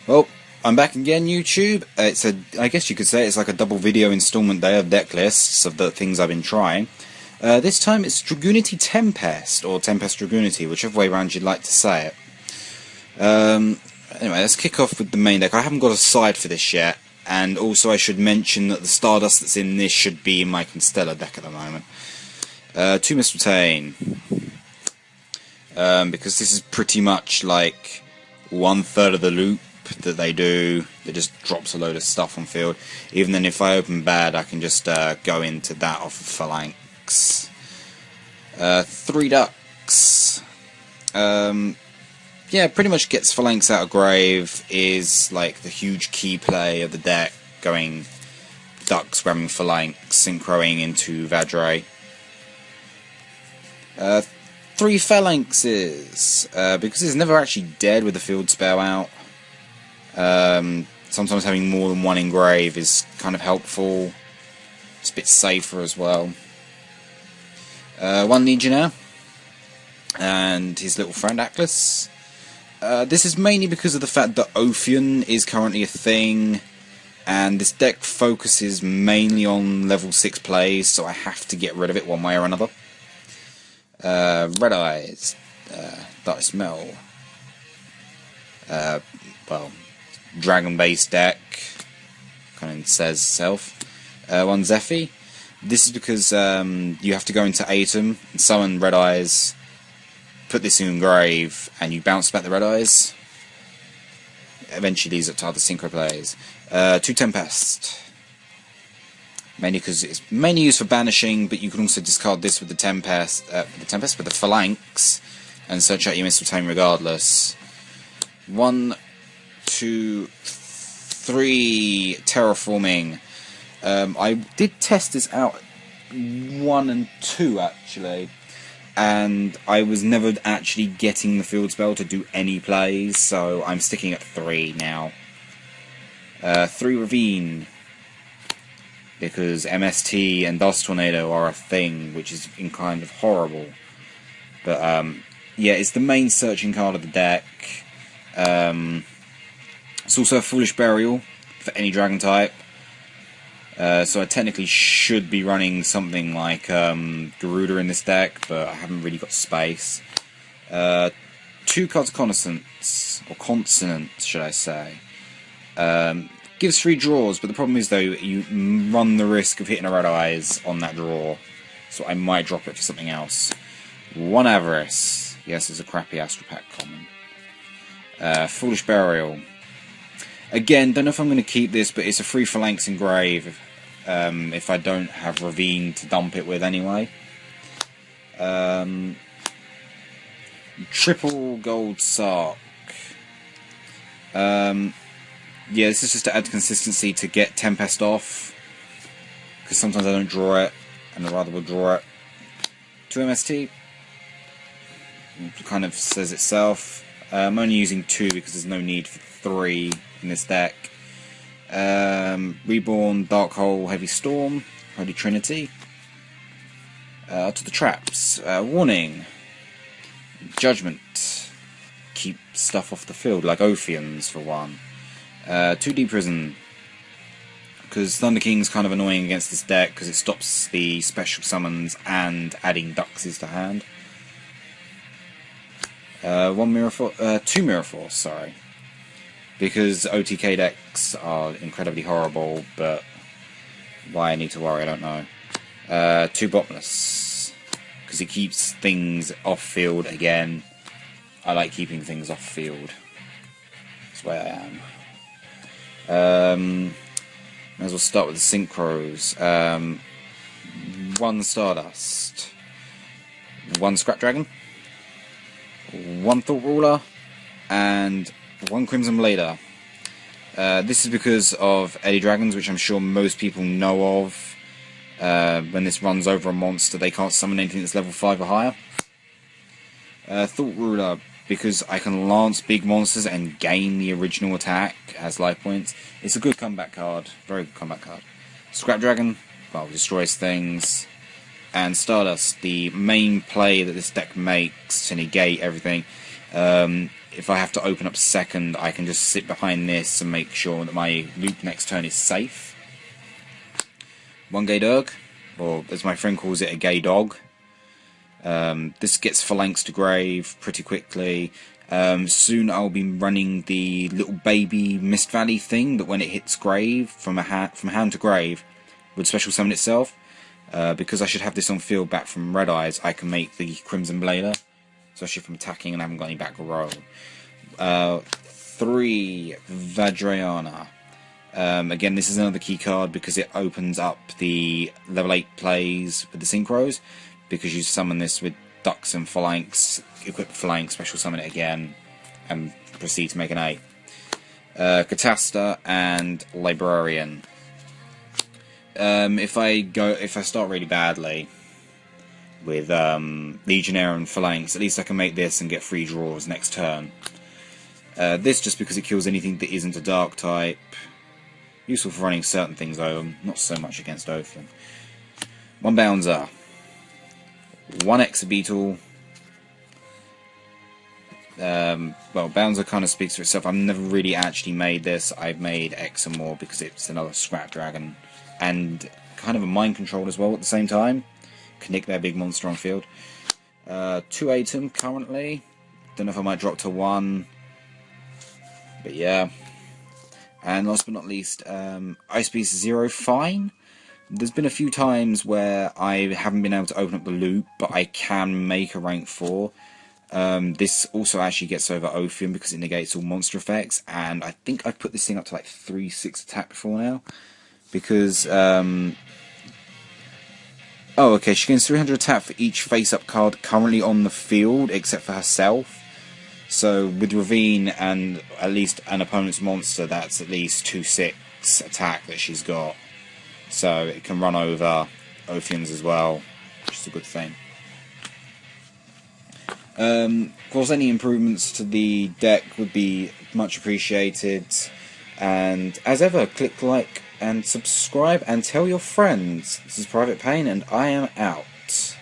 Well, I'm back again, YouTube. I guess you could say it's like a double video installment day of deck lists of the things I've been trying. This time it's Dragunity Tempest, or Tempest Dragunity, whichever way around you'd like to say it. Anyway, let's kick off with the main deck. I haven't got a side for this yet, and also I should mention that the Stardust that's in this should be in my Constellar deck at the moment. 2 Mistletoe, because this is pretty much like 1/3 of the loop that they do. It just drops a load of stuff on field. Even then, if I open bad, I can just go into that off of Phalanx. 3 Ducks. Yeah, pretty much gets Phalanx out of grave, is like the huge key play of the deck, going Ducks, grabbing Phalanx, synchroing into Vajray. 3 Phalanxes, because it's never actually dead with the field spell out. Sometimes having more than one engrave is kind of helpful. It's a bit safer as well. 1 Legionnaire and his little friend Atlas. This is mainly because of the fact that Ophion is currently a thing, and this deck focuses mainly on level 6 plays, so I have to get rid of it one way or another. Red Eyes, Dark Smell. Well, dragon-based deck, kind of says itself. 1 Zephy. This is because you have to go into Atom and summon Red Eyes, put this in grave, and you bounce back the Red Eyes. Eventually these are the synchro plays. 2 Tempest. Mainly because it's mainly used for banishing, but you can also discard this with the Tempest, with the Phalanx, and search out your Mistletoe regardless. 1, 2, 3 Terraforming. I did test this out 1 and 2 actually, and I was never actually getting the field spell to do any plays, so I'm sticking at 3 now. 3 Ravine, because MST and Dust Tornado are a thing, which is kind of horrible. But yeah, it's the main searching card of the deck. It's also a Foolish Burial for any dragon type. So I technically should be running something like Garuda in this deck, but I haven't really got space. 2 cards of Consonance, or Consonant, should I say. Gives 3 draws, but the problem is though, you run the risk of hitting a Red Eyes on that draw, so I might drop it for something else. 1 Avarice. Yes, it's a crappy Astral Pack common. Foolish Burial. Again, don't know if I'm going to keep this, but it's a free Phalanx engrave if I don't have Ravine to dump it with anyway. Triple Gold Sark. Yeah, this is just to add consistency to get Tempest off, because sometimes I don't draw it, and I rather will draw it. 2 MST. It kind of says itself. I'm only using 2 because there's no need for 3 in this deck. Reborn, Dark Hole, Heavy Storm, Holy Trinity. To the traps. Warning. Judgment. Keep stuff off the field, like Ophions for 1. 2D Prison, because Thunder King's kind of annoying against this deck because it stops the special summons and adding Duxes to hand. 2 Mirror Force, sorry, because OTK decks are incredibly horrible, but why I need to worry I don't know. 2 Bottomless, because it keeps things off field again. I like keeping things off field. That's where I am. May as well start with the synchros. 1 Stardust, 1 Scrap Dragon, 1 Thought Ruler, and 1 Crimson Blader. This is because of Eddy Dragons, which I'm sure most people know of. When this runs over a monster, they can't summon anything that's level 5 or higher. Thought Ruler, because I can lance big monsters and gain the original attack as life points. It's a good comeback card, very good comeback card. Scrap Dragon, well, destroys things. And Stardust, the main play that this deck makes to negate everything, If I have to open up second, I can just sit behind this and make sure that my loop next turn is safe. One gay dog, or as my friend calls it, a gay dog. This gets phalanx to grave pretty quickly. Soon I'll be running the little baby Mist Valley thing that when it hits grave, from hand to grave, would special summon itself. Because I should have this on field back from Red Eyes, I can make the Crimson Blader, especially from attacking and I haven't got any back row. 3 Vajrayana. Again, this is another key card because it opens up the level 8 plays with the synchros, because you summon this with Ducks and Phalanx, equip Phalanx, special summon it again, and proceed to make an 8. Catasta and Librarian. If I start really badly with Legionnaire and Phalanx, at least I can make this and get 3 draws next turn. This just because it kills anything that isn't a Dark type. Useful for running certain things though, not so much against Oathling. 1 Bouncer. 1 Exabeetle. Well, Bouncer kind of speaks for itself. I've never really actually made this. I've made X and more because it's another Scrap Dragon. And kind of a mind control as well at the same time. Can nick their big monster on field. 2 Atom currently. Don't know if I might drop to 1. But yeah. And last but not least, Ice Beast 0 fine. There's been a few times where I haven't been able to open up the loop, but I can make a rank 4. This also actually gets over Ophium because it negates all monster effects, and I think I've put this thing up to like 3/6 attack before now. Because, oh okay, she gains 300 attack for each face-up card currently on the field, except for herself. So, with Ravine and at least an opponent's monster, that's at least 2/6 attack that she's got. So, it can run over Ophiums as well, which is a good thing. Of course, any improvements to the deck would be much appreciated. And, as ever, click like and subscribe and tell your friends. This is Private Pain, and I am out.